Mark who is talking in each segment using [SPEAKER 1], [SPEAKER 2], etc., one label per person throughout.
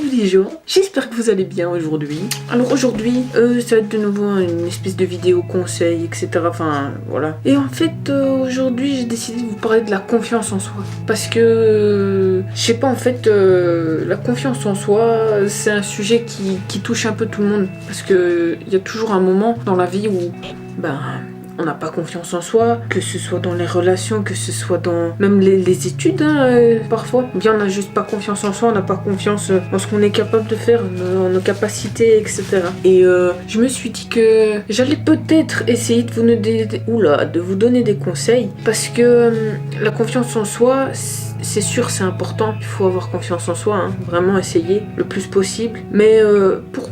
[SPEAKER 1] Bonjour les gens, j'espère que vous allez bien aujourd'hui. Alors aujourd'hui, ça va être de nouveau une espèce de vidéo conseil, etc. Enfin, voilà. Et en fait, aujourd'hui, j'ai décidé de vous parler de la confiance en soi. Parce que, je sais pas, en fait, la confiance en soi, c'est un sujet qui touche un peu tout le monde. Parce que il y a toujours un moment dans la vie où, on n'a pas confiance en soi, que ce soit dans les relations, que ce soit dans même les études, parfois. Bien, on n'a juste pas confiance en soi, on n'a pas confiance en ce qu'on est capable de faire, en nos capacités, etc. Et je me suis dit que j'allais peut-être essayer de vous donner des conseils, parce que la confiance en soi, c'est sûr, c'est important, il faut avoir confiance en soi, vraiment essayer le plus possible. Mais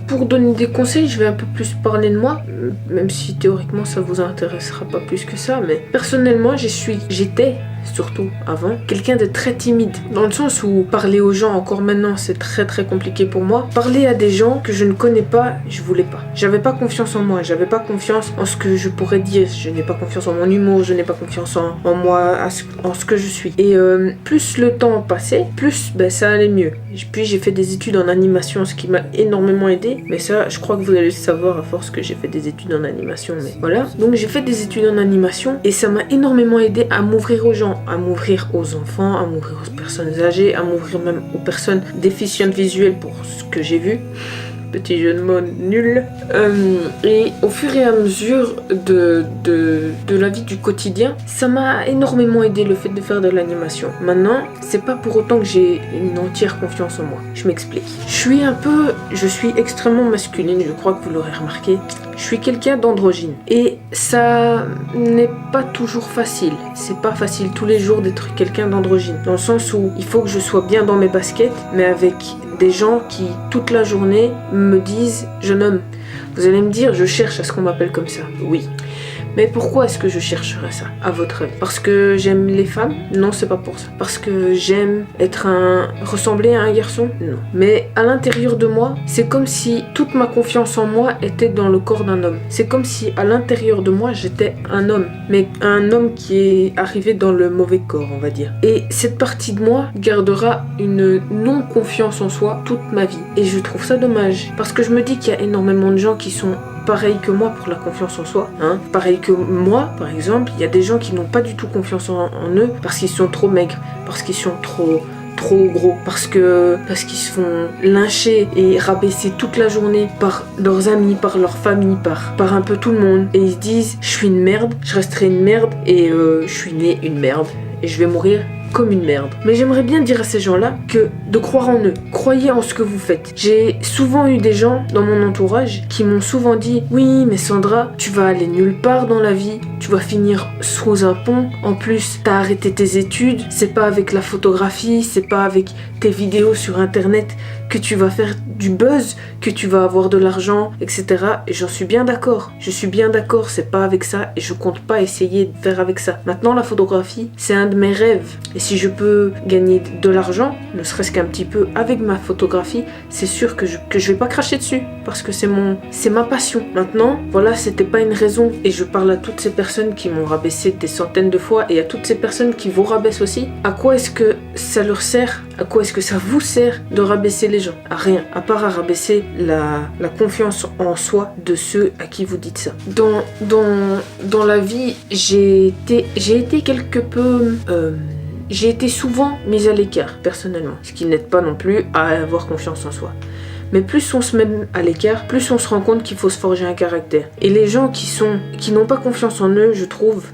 [SPEAKER 1] pour donner des conseils, je vais un peu plus parler de moi, même si théoriquement ça vous intéressera pas plus que ça. Mais personnellement, j'étais surtout avant, quelqu'un de très timide, dans le sens où parler aux gens, encore maintenant, c'est très très compliqué pour moi. Parler à des gens que je ne connais pas, je voulais pas. J'avais pas confiance en moi, j'avais pas confiance en ce que je pourrais dire, je n'ai pas confiance en mon humour, je n'ai pas confiance en moi, en ce que je suis. Et plus le temps passait, plus ça allait mieux. Puis j'ai fait des études en animation, ce qui m'a énormément aidé. Mais ça, je crois que vous allez le savoir à force que j'ai fait des études en animation. Mais voilà. Donc j'ai fait des études en animation et ça m'a énormément aidé à m'ouvrir aux gens, à m'ouvrir aux enfants, à m'ouvrir aux personnes âgées, à m'ouvrir même aux personnes déficientes visuelles pour ce que j'ai vu. Petit jeu de mots nul. Et au fur et à mesure de la vie du quotidien, ça m'a énormément aidé le fait de faire de l'animation. Maintenant, c'est pas pour autant que j'ai une entière confiance en moi. Je m'explique. Je suis extrêmement masculine, je crois que vous l'aurez remarqué. Je suis quelqu'un d'androgyne. Et ça n'est pas toujours facile. C'est pas facile tous les jours d'être quelqu'un d'androgyne. Dans le sens où il faut que je sois bien dans mes baskets, mais avec des gens qui, toute la journée, me disent « jeune homme ». Vous allez me dire, je cherche à ce qu'on m'appelle comme ça. Oui. Mais pourquoi est-ce que je chercherais ça, à votre avis? Parce que j'aime les femmes? Non, c'est pas pour ça. Parce que j'aime ressembler à un garçon? Non. Mais à l'intérieur de moi, c'est comme si toute ma confiance en moi était dans le corps d'un homme. C'est comme si à l'intérieur de moi, j'étais un homme. Mais un homme qui est arrivé dans le mauvais corps, on va dire. Et cette partie de moi gardera une non-confiance en soi toute ma vie. Et je trouve ça dommage. Parce que je me dis qu'il y a énormément de gens qui sont pareil que moi pour la confiance en soi, pareil que moi par exemple, il y a des gens qui n'ont pas du tout confiance en eux parce qu'ils sont trop maigres, parce qu'ils sont trop gros, parce qu'ils se font lyncher et rabaisser toute la journée par leurs amis, par leur famille, par un peu tout le monde, et ils se disent je suis une merde, je resterai une merde et je suis né une merde et je vais mourir comme une merde. Mais j'aimerais bien dire à ces gens-là de croire en eux. Croyez en ce que vous faites. J'ai souvent eu des gens dans mon entourage qui m'ont souvent dit « Oui, mais Sandra, tu vas aller nulle part dans la vie. Tu vas finir sous un pont. En plus, t'as arrêté tes études. C'est pas avec la photographie, c'est pas avec tes vidéos sur Internet que tu vas faire du buzz, que tu vas avoir de l'argent, etc. » Et j'en suis bien d'accord. Je suis bien d'accord, c'est pas avec ça et je compte pas essayer de faire avec ça. Maintenant, la photographie, c'est un de mes rêves. Et si je peux gagner de l'argent, ne serait-ce qu'un petit peu avec ma photographie, c'est sûr que je vais pas cracher dessus parce que c'est ma passion. Maintenant, voilà, c'était pas une raison et je parle à toutes ces personnes qui m'ont rabaissé des centaines de fois et à toutes ces personnes qui vous rabaissent aussi. À quoi est-ce que ça leur sert? À quoi est-ce que ça vous sert de rabaisser les gens? À rien, à part à rabaisser la confiance en soi de ceux à qui vous dites ça. Dans la vie, j'ai été quelque peu... J'ai été souvent mise à l'écart, personnellement, ce qui n'aide pas non plus à avoir confiance en soi. Mais plus on se met à l'écart, plus on se rend compte qu'il faut se forger un caractère. Et les gens qui n'ont pas confiance en eux, je trouve,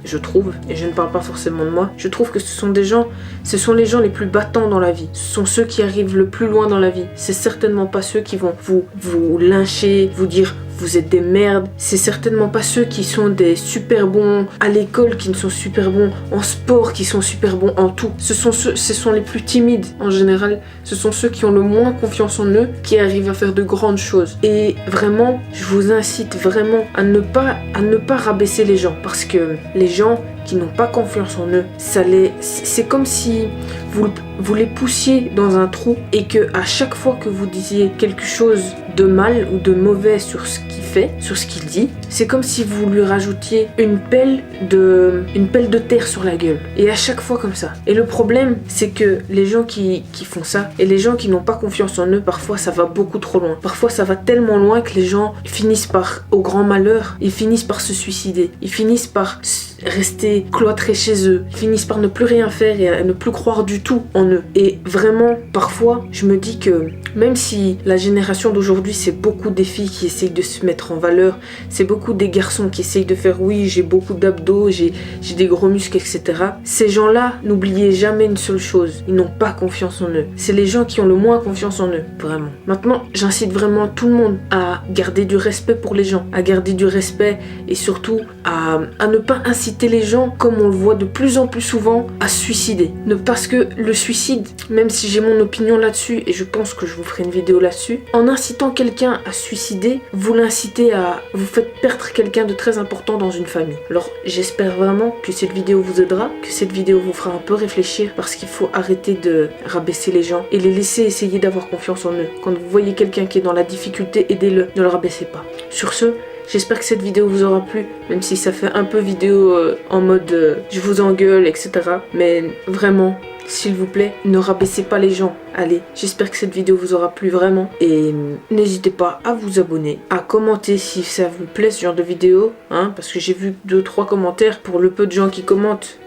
[SPEAKER 1] et je ne parle pas forcément de moi, je trouve que ce sont les gens les plus battants dans la vie. Ce sont ceux qui arrivent le plus loin dans la vie. C'est certainement pas ceux qui vont vous lyncher, vous dire vous êtes des merdes. C'est certainement pas ceux qui sont des super bons à l'école, qui ne sont super bons en sport, qui sont super bons en tout. Ce sont les plus timides en général. Ce sont ceux qui ont le moins confiance en eux, qui arrivent à faire de grandes choses. Et vraiment, je vous incite vraiment à ne pas rabaisser les gens, parce que les gens qui n'ont pas confiance en eux, c'est comme si vous les poussiez dans un trou et que à chaque fois que vous disiez quelque chose de mal ou de mauvais sur ce qu'il fait, sur ce qu'il dit, c'est comme si vous lui rajoutiez une pelle de terre sur la gueule. Et à chaque fois comme ça. Et le problème, c'est que les gens qui font ça, et les gens qui n'ont pas confiance en eux, parfois ça va beaucoup trop loin. Parfois ça va tellement loin que les gens finissent par, au grand malheur, ils finissent par se suicider. Ils finissent par rester cloîtrés chez eux. Ils finissent par ne plus rien faire et à ne plus croire du tout en eux. Et vraiment, parfois, je me dis que même si la génération d'aujourd'hui, c'est beaucoup des filles qui essayent de se mettre en valeur, c'est beaucoup des garçons qui essayent de faire oui, j'ai beaucoup d'abdos, j'ai des gros muscles, etc. Ces gens-là, n'oubliez jamais une seule chose, ils n'ont pas confiance en eux. C'est les gens qui ont le moins confiance en eux, vraiment. Maintenant, j'incite vraiment tout le monde à garder du respect pour les gens, à garder du respect et surtout à ne pas inciter les gens, comme on le voit de plus en plus souvent, à se suicider. Parce que le suicide, même si j'ai mon opinion là-dessus, et je pense que je vous ferai une vidéo là-dessus, en incitant quelqu'un à se suicider, vous l'incitez à... vous faites perdre quelqu'un de très important dans une famille. Alors j'espère vraiment que cette vidéo vous aidera, que cette vidéo vous fera un peu réfléchir, parce qu'il faut arrêter de rabaisser les gens et les laisser essayer d'avoir confiance en eux. Quand vous voyez quelqu'un qui est dans la difficulté, aidez-le, ne le rabaissez pas. Sur ce, j'espère que cette vidéo vous aura plu, même si ça fait un peu vidéo en mode je vous engueule, etc. Mais vraiment, s'il vous plaît, ne rabaissez pas les gens. Allez, j'espère que cette vidéo vous aura plu vraiment. Et n'hésitez pas à vous abonner, à commenter si ça vous plaît ce genre de vidéo. Hein, parce que j'ai vu 2-3 commentaires pour le peu de gens qui commentent.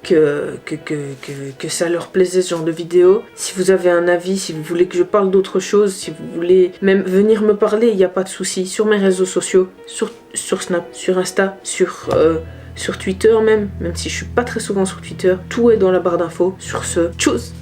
[SPEAKER 1] Que ça leur plaisait ce genre de vidéo. Si vous avez un avis, si vous voulez que je parle d'autre chose, si vous voulez même venir me parler, il n'y a pas de souci. Sur mes réseaux sociaux, sur Snap, sur Insta, sur Twitter même si je suis pas très souvent sur Twitter, tout est dans la barre d'infos. Sur ce, tchuss!